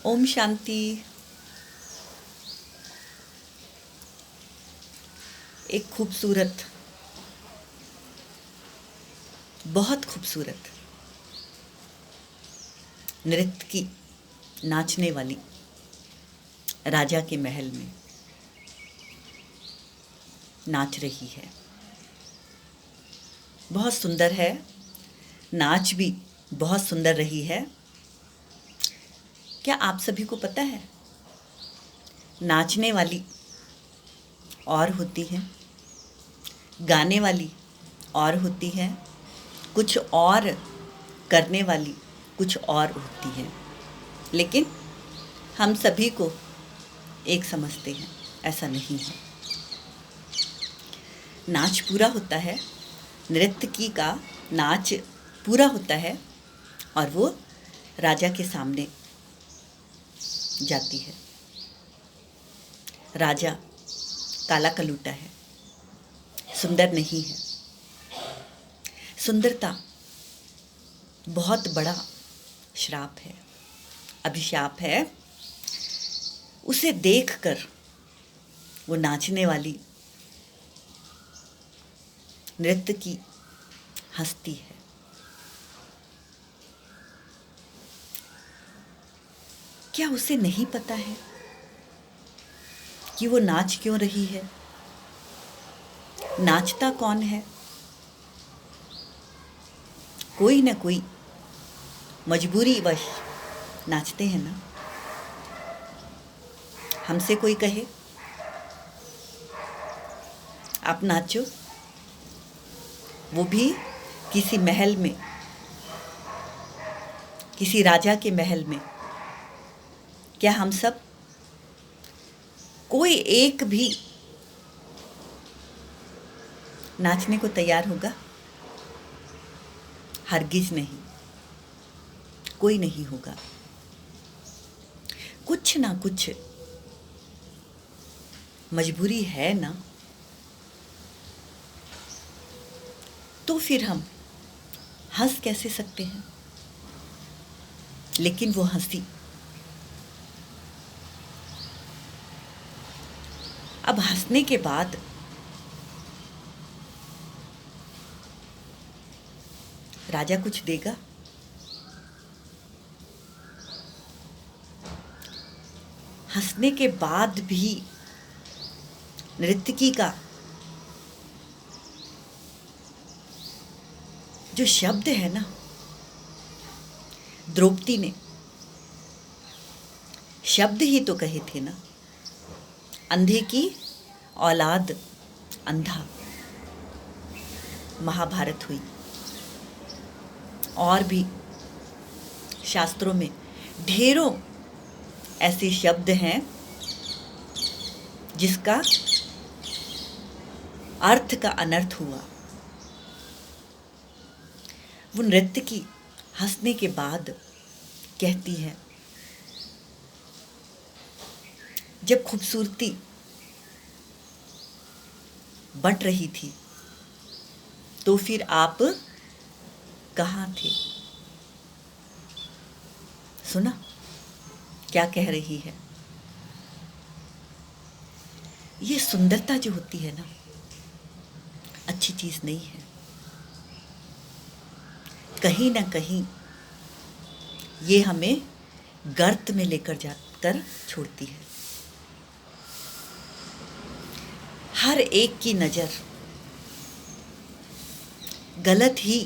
ओम शांति। एक खूबसूरत, बहुत खूबसूरत नृत्य की नाचने वाली राजा के महल में नाच रही है। बहुत सुंदर है, नाच भी बहुत सुंदर रही है। क्या आप सभी को पता है, नाचने वाली और होती है, गाने वाली और होती है, कुछ और करने वाली कुछ और होती है, लेकिन हम सभी को एक समझते हैं, ऐसा नहीं है। नाच पूरा होता है, नृत्य का नाच पूरा होता है और वो राजा के सामने जाती है। राजा काला कलूटा है, सुंदर नहीं है। सुंदरता बहुत बड़ा श्राप है, अभिशाप है। उसे देखकर वो नाचने वाली नृत्य की हंसती है। क्या उसे नहीं पता है कि वो नाच क्यों रही है? नाचता कौन है? कोई ना कोई मजबूरी वश नाचते हैं ना। हमसे कोई कहे आप नाचो, वो भी किसी महल में, किसी राजा के महल में, क्या हम सब कोई एक भी नाचने को तैयार होगा? हरगिज नहीं, कोई नहीं होगा। कुछ ना कुछ मजबूरी है ना, तो फिर हम हंस कैसे सकते हैं? लेकिन वो हंसी अब हंसने के बाद राजा कुछ देगा? हंसने के बाद भी नर्तकी का जो शब्द है ना, द्रौपदी ने शब्द ही तो कहे थे ना, अंधे की औलाद अंधा। महाभारत हुई और भी शास्त्रों में ढेरों ऐसे शब्द हैं जिसका अर्थ का अनर्थ हुआ। वो नृत्य की हंसने के बाद कहती है, जब खूबसूरती बट रही थी तो फिर आप कहाँ थे? सुना क्या कह रही है? ये सुंदरता जो होती है ना, अच्छी चीज नहीं है। कहीं ना कहीं ये हमें गर्त में लेकर जाकर छोड़ती है। हर एक की नजर गलत ही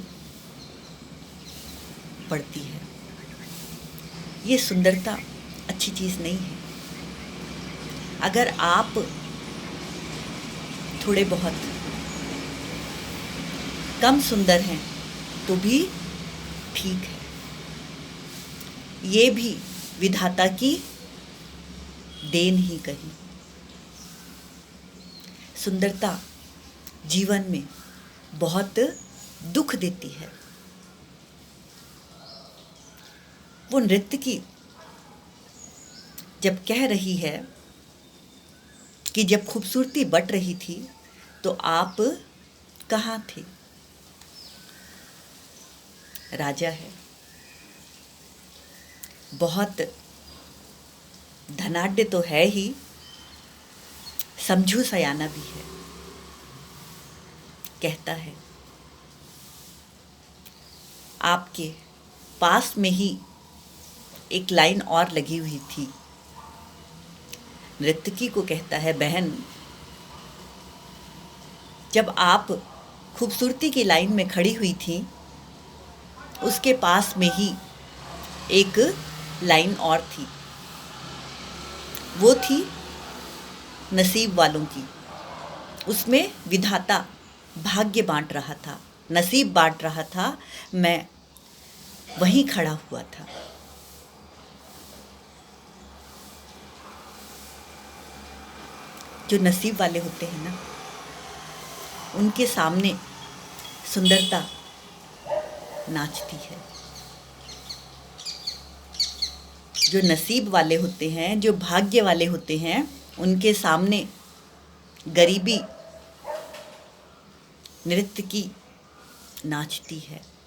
पड़ती है। ये सुंदरता अच्छी चीज नहीं है। अगर आप थोड़े बहुत कम सुंदर हैं तो भी ठीक है। ये भी विधाता की देन ही कही। सुंदरता जीवन में बहुत दुख देती है। वो नृत्य की जब कह रही है कि जब खूबसूरती बट रही थी तो आप कहाँ थे? राजा है, बहुत धनाढ्य तो है ही, समझू सयाना भी है। कहता है आपके पास में ही एक लाइन और लगी हुई थी। नर्तकी को कहता है बहन, जब आप खूबसूरती की लाइन में खड़ी हुई थी, उसके पास में ही एक लाइन और थी। वो थी नसीब वालों की। उसमें विधाता भाग्य बांट रहा था, नसीब बांट रहा था। मैं वहीं खड़ा हुआ था। जो नसीब वाले होते हैं ना, उनके सामने सुंदरता नाचती है। जो नसीब वाले होते हैं, जो भाग्य वाले होते हैं, उनके सामने गरीबी नृत्य की नाचती है।